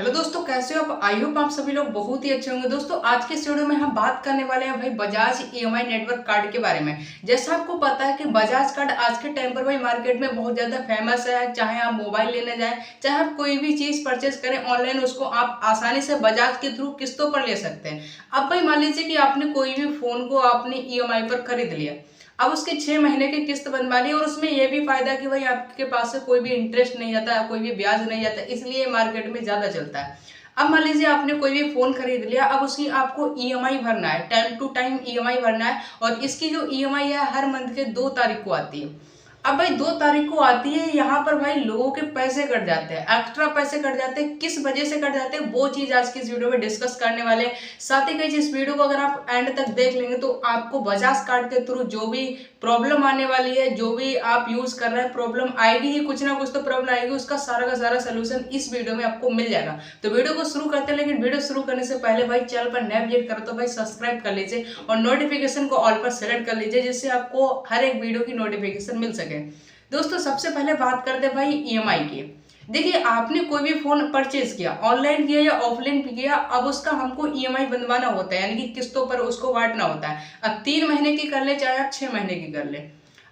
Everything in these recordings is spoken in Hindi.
हेलो दोस्तों, कैसे हो आप? आई होप आप सभी लोग बहुत ही अच्छे होंगे। दोस्तों, आज के इस वीडियो में हम बात करने वाले हैं भाई बजाज ईएमआई नेटवर्क कार्ड के बारे में। जैसा आपको पता है कि बजाज कार्ड आज के टाइम पर भाई मार्केट में बहुत ज़्यादा फेमस है। चाहे आप मोबाइल लेने जाएं, चाहे आप कोई भी चीज़ परचेज करें ऑनलाइन, उसको आप आसानी से बजाज के थ्रू किस्तों पर ले सकते हैं। अब भाई मान लीजिए कि आपने कोई भी फ़ोन को आपने ईएमआई पर खरीद लिया, अब उसके 6 महीने की किस्त बनवा ली, और उसमें यह भी फायदा कि भाई आपके पास से कोई भी इंटरेस्ट नहीं आता, कोई भी ब्याज नहीं आता, इसलिए मार्केट में ज़्यादा चलता है। अब मान लीजिए आपने कोई भी फ़ोन खरीद लिया, अब उसकी आपको ईएमआई भरना है, टाइम टू टाइम ईएमआई भरना है, और इसकी जो ईएमआई है हर मंथ के 2 तारीख को आती है। अब भाई 2 तारीख को आती है, यहाँ पर भाई लोगों के पैसे कट जाते हैं, एक्स्ट्रा पैसे कट जाते हैं। किस वजह से कट जाते हैं वो चीज़ आज की इस वीडियो में डिस्कस करने वाले हैं। साथ ही कहीं इस वीडियो को अगर आप एंड तक देख लेंगे तो आपको बजाज कार्ड के थ्रू जो भी प्रॉब्लम आने वाली है, जो भी आप यूज़ कर रहे हैं, प्रॉब्लम आएगी ही, कुछ ना कुछ तो प्रॉब्लम आएगी, उसका सारा का सारा सोल्यूशन इस वीडियो में आपको मिल जाएगा। तो वीडियो को शुरू करते हैं, लेकिन वीडियो शुरू करने से पहले भाई चैनल पर नया विजिट करो तो भाई सब्सक्राइब कर लीजिए और नोटिफिकेशन को ऑल पर सेलेक्ट कर लीजिए, जिससे आपको हर एक वीडियो की नोटिफिकेशन मिल सके। दोस्तों, सबसे पहले बात करते हैं भाई ईएमआई की। देखिए, आपने कोई भी फोन परचेज किया, ऑनलाइन किया या ऑफलाइन किया, अब उसका हमको ईएमआई बनवाना होता है, यानी कि किस्तों पर उसको बांटना होता है। अब 3 महीने की कर ले, चाहे आप 6 महीने की कर ले।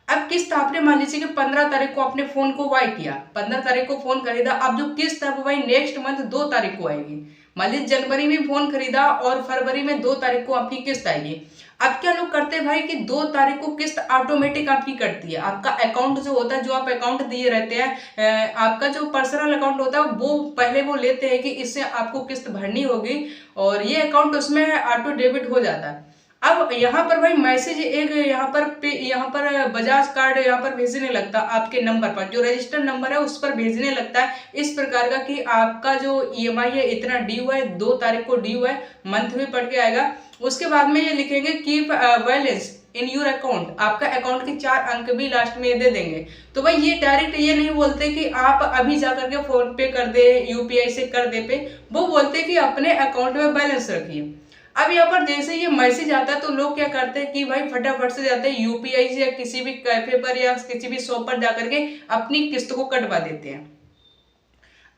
अब किस्त आपने मान लीजिए कि 15 तारीख को आपने फोन को बाय किया, 15 तारीख को फोन खरीदा, अब जो किस्त है वो भाई नेक्स्ट मंथ 2 तारीख को आएगी। मान लीजिए जनवरी में फोन खरीदा और फरवरी में 2 तारीख को आपकी किस्त आएगी। अब क्या लोग करते हैं भाई कि 2 तारीख को किस्त ऑटोमेटिक आपकी कटती है। आपका अकाउंट जो होता है, जो आप अकाउंट दिए रहते हैं, आपका जो पर्सनल अकाउंट होता है, वो पहले वो लेते हैं कि इससे आपको किस्त भरनी होगी, और ये अकाउंट उसमें ऑटो डेबिट हो जाता है। अब यहाँ पर भाई मैसेज एक यहाँ पर बजाज कार्ड यहाँ पर भेजने लगता है, आपके नंबर पर जो रजिस्टर्ड नंबर है उस पर भेजने लगता है इस प्रकार का कि आपका जो ईएमआई है इतना ड्यू है, 2 तारीख को ड्यू है, मंथ भी पड़ के आएगा। उसके बाद में ये लिखेंगे keep balance in your account, आपका अकाउंट के 4 अंक भी लास्ट में दे देंगे। तो भाई ये डायरेक्ट ये नहीं बोलते कि आप अभी जाकर के फोन पे कर दे, यूपीआई से कर दे पे, वो बोलते कि अपने अकाउंट में बैलेंस रखिए। अब यहाँ पर जैसे ये मैसेज आता है तो लोग क्या करते हैं कि भाई फटाफट से जाते हैं यूपीआई से या किसी भी कैफे पर या किसी भी शॉप पर जाकर के अपनी किस्त को कटवा देते हैं।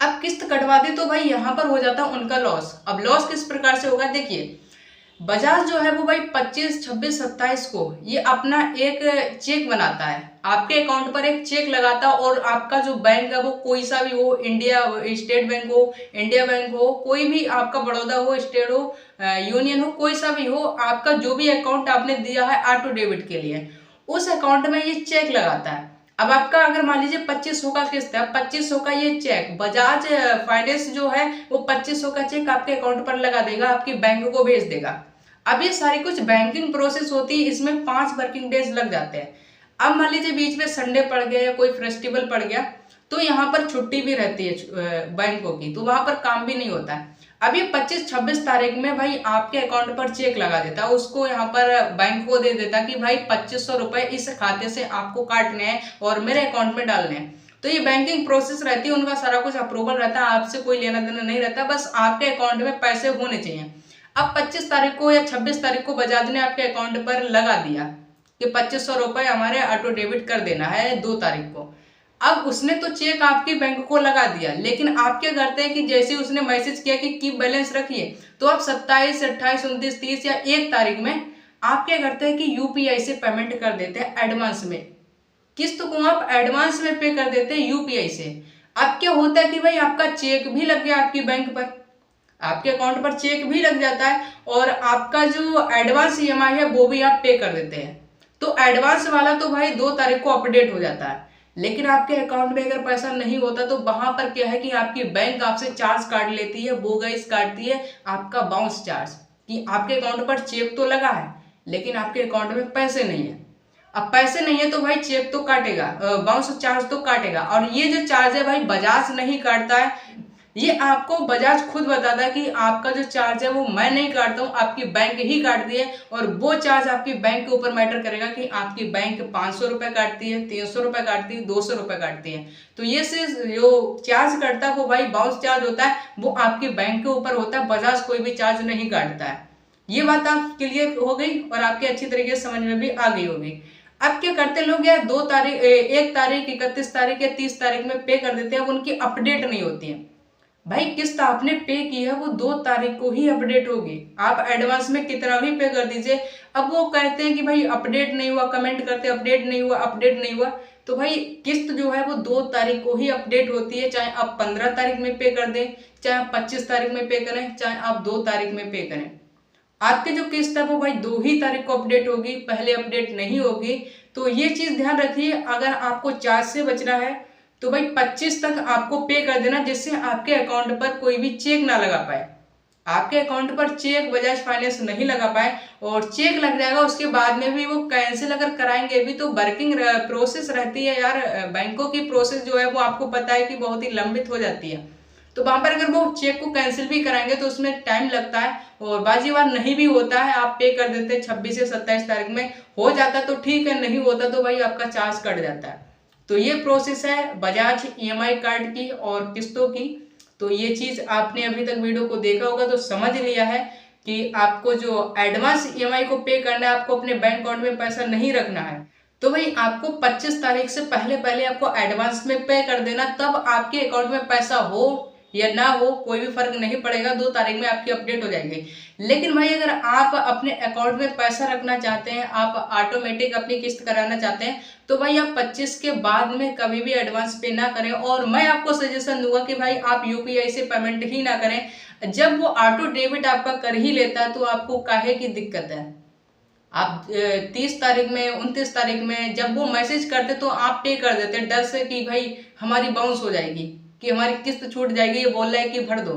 अब किस्त कटवा दे तो भाई यहाँ पर हो जाता है उनका लॉस। अब लॉस किस प्रकार से होगा, देखिए, बजाज जो है वो भाई 25, 26, 27 को ये अपना एक चेक बनाता है, आपके अकाउंट पर एक चेक लगाता है, और आपका जो बैंक है वो कोई सा भी हो, इंडिया स्टेट बैंक हो, इंडिया बैंक हो, कोई भी आपका बड़ौदा हो, स्टेट हो, यूनियन हो, कोई सा भी हो, आपका जो भी अकाउंट आपने दिया है ऑटो डेबिट के लिए, उस अकाउंट में ये चेक लगाता है। अब आपका अगर मान लीजिए 2500 का किस्त है, 2500 का ये चेक बजाज फाइनेंस जो है वो 2500 का चेक आपके अकाउंट पर लगा देगा, आपकी बैंक को भेज देगा। अब ये सारी कुछ बैंकिंग प्रोसेस होती है, इसमें 5 वर्किंग डेज लग जाते हैं। अब मान लीजिए बीच में संडे पड़ गया या कोई फेस्टिवल पड़ गया, तो यहाँ पर छुट्टी भी रहती है बैंकों की, तो वहां पर काम भी नहीं होता है। अब ये 25-26 तारीख में भाई आपके अकाउंट पर चेक लगा देता है, उसको यहाँ पर बैंक को दे देता कि भाई 2500 रुपए इस खाते से आपको काटने हैं और मेरे अकाउंट में डालने हैं। तो ये बैंकिंग प्रोसेस रहती है, उनका सारा कुछ अप्रूवल रहता है, आपसे कोई लेना देना नहीं रहता, बस आपके अकाउंट में पैसे होने चाहिए। अब 25 तारीख को या 26 तारीख को बजाज ने आपके अकाउंट पर लगा दिया कि 2500 रुपए हमारे ऑटो डेबिट कर देना है 2 तारीख को। अब उसने तो चेक आपकी बैंक को लगा दिया, लेकिन आप क्या करते हैं कि जैसे उसने मैसेज किया कि कीप बैलेंस रखिए, तो आप 27, 28, 29, 30 या 1 तारीख में आप क्या करते हैं कि यूपीआई से पेमेंट कर देते हैं एडवांस में, किस्त को आप एडवांस में पे कर देते हैं यूपीआई से। अब क्या होता है कि भाई आपका चेक भी लग गया आपकी बैंक पर, आपके अकाउंट पर चेक भी लग जाता है, और आपका जो एडवांस ईएमआई है वो भी आप पे कर देते हैं। तो एडवांस वाला तो भाई 2 तारीख को अपडेट हो जाता है, लेकिन आपके अकाउंट में अगर पैसा नहीं होता तो वहां पर क्या है कि आपकी बैंक आपसे चार्ज काट लेती है, बोगस काटती है आपका बाउंस चार्ज, कि आपके अकाउंट पर चेक तो लगा है लेकिन आपके अकाउंट में पैसे नहीं है। अब पैसे नहीं है तो भाई चेक तो काटेगा, बाउंस चार्ज तो काटेगा, और ये जो चार्ज है भाई बजाज नहीं काटता है, ये आपको बजाज खुद बताता है कि आपका जो चार्ज है वो मैं नहीं काटता हूँ, आपकी बैंक ही काटती है, और वो चार्ज आपकी बैंक के ऊपर मैटर करेगा कि आपकी बैंक 500 रुपए काटती है, 300 रुपए काटती है, 200 रुपए काटती है। तो ये से जो चार्ज करता है वो भाई बाउंस चार्ज होता है, वो आपकी बैंक के ऊपर होता है, बजाज कोई भी चार्ज नहीं काटता है। ये बात आप क्लियर हो गई और आपके अच्छी तरीके से समझ में भी आ गई होगी। अब क्या करते लोग यार 2 तारीख, 1 तारीख, 31 तारीख या 30 तारीख में पे कर देते हैं, उनकी अपडेट नहीं होती है। भाई किस्त आपने पे की है वो 2 तारीख को ही अपडेट होगी। आप एडवांस में कितना भी पे कर दीजिए। अब वो कहते हैं कि भाई अपडेट नहीं हुआ, कमेंट करते अपडेट नहीं हुआ, अपडेट नहीं हुआ। तो भाई किस्त जो है वो 2 तारीख को ही अपडेट होती है, चाहे आप 15 तारीख में पे कर दें, चाहे आप 25 तारीख में पे करें, चाहे आप 2 तारीख में पे करें। आपकी जो किस्त है वो भाई 2 ही तारीख को अपडेट होगी, पहले अपडेट नहीं होगी। तो ये चीज ध्यान रखिए। अगर आपको चार्ज से बचना है तो भाई 25 तक आपको पे कर देना, जिससे आपके अकाउंट पर कोई भी चेक ना लगा पाए। आपके अकाउंट पर चेक बजाज फाइनेंस नहीं लगा पाए, और चेक लग जाएगा उसके बाद में भी वो कैंसिल अगर कराएंगे भी तो वर्किंग प्रोसेस रहती है यार। बैंकों की प्रोसेस जो है वो आपको पता है कि बहुत ही लंबित हो जाती है। तो वहां पर अगर वो चेक को कैंसिल भी कराएंगे तो उसमें टाइम लगता है, और बाजी बार नहीं भी होता है, आप पे कर देते हैं 26 से 27 तारीख में, हो जाता तो ठीक है, नहीं होता तो भाई आपका चार्ज कट जाता है। तो ये प्रोसेस है बजाज ईएमआई कार्ड की और किस्तों की। तो ये चीज आपने अभी तक वीडियो को देखा होगा तो समझ लिया है कि आपको जो एडवांस ईएमआई को पे करना है, आपको अपने बैंक अकाउंट में पैसा नहीं रखना है। तो भाई आपको 25 तारीख से पहले पहले आपको एडवांस में पे कर देना, तब आपके अकाउंट में पैसा हो या ना हो कोई भी फर्क नहीं पड़ेगा, 2 तारीख में आपकी अपडेट हो जाएगी। लेकिन भाई अगर आप अपने अकाउंट में पैसा रखना चाहते हैं, आप ऑटोमेटिक अपनी किस्त कराना चाहते हैं, तो भाई आप 25 के बाद में कभी भी एडवांस पे ना करें। और मैं आपको सजेशन दूंगा कि भाई आप यूपीआई से पेमेंट ही ना करें। जब वो ऑटो डेबिट आपका कर ही लेता है तो आपको काहे की दिक्कत है। आप 30 तारीख में, 29 तारीख में जब वो मैसेज करते तो आप पे कर देते डर से कि भाई हमारी बाउंस हो जाएगी, कि हमारी किस्त छूट जाएगी, ये बोल रहा है कि भर दो।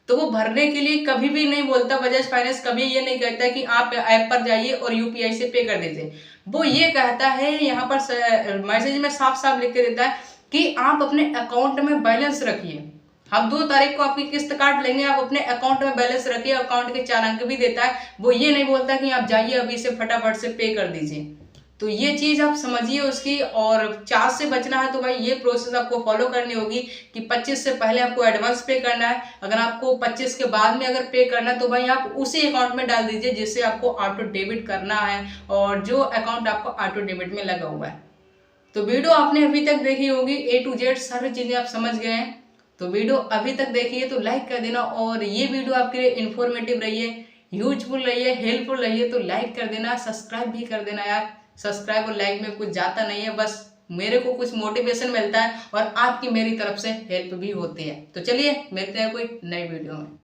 तो वो भरने के लिए कभी भी नहीं बोलता, बजाज फाइनेंस कभी ये नहीं कहता कि आप ऐप पर जाइए और यूपीआई से पे कर दीजिए। वो ये कहता है यहाँ पर मैसेज में साफ साफ लिख के देता है कि आप अपने अकाउंट में बैलेंस रखिए। हम 2 तारीख को आपकी किस्त काट लेंगे, आप अपने अकाउंट में बैलेंस रखिए। अकाउंट के 4 अंक भी देता है, वो ये नहीं बोलता कि आप जाइए अभी से फटाफट से पे कर दीजिए। तो ये चीज आप समझिए उसकी। और चार्ज से बचना है तो भाई ये प्रोसेस आपको फॉलो करनी होगी कि 25 से पहले आपको एडवांस पे करना है। अगर आपको 25 के बाद में अगर पे करना है तो भाई आप उसी अकाउंट में डाल दीजिए जिससे आपको ऑटो डेबिट करना है, और जो अकाउंट आपको ऑटो डेबिट में लगा हुआ है। तो वीडियो आपने अभी तक देखी होगी, A to Z सारी चीजें आप समझ गए हैं। तो वीडियो अभी तक देखिए तो लाइक कर देना, और ये वीडियो आपके लिए इन्फॉर्मेटिव रही है, यूजफुल रही है, हेल्पफुल रही है तो लाइक कर देना, सब्सक्राइब भी कर देना यार। सब्सक्राइब और लाइक में कुछ जाता नहीं है, बस मेरे को कुछ मोटिवेशन मिलता है और आपकी मेरी तरफ से हेल्प भी होती है। तो चलिए मिलते हैं कोई नई वीडियो में।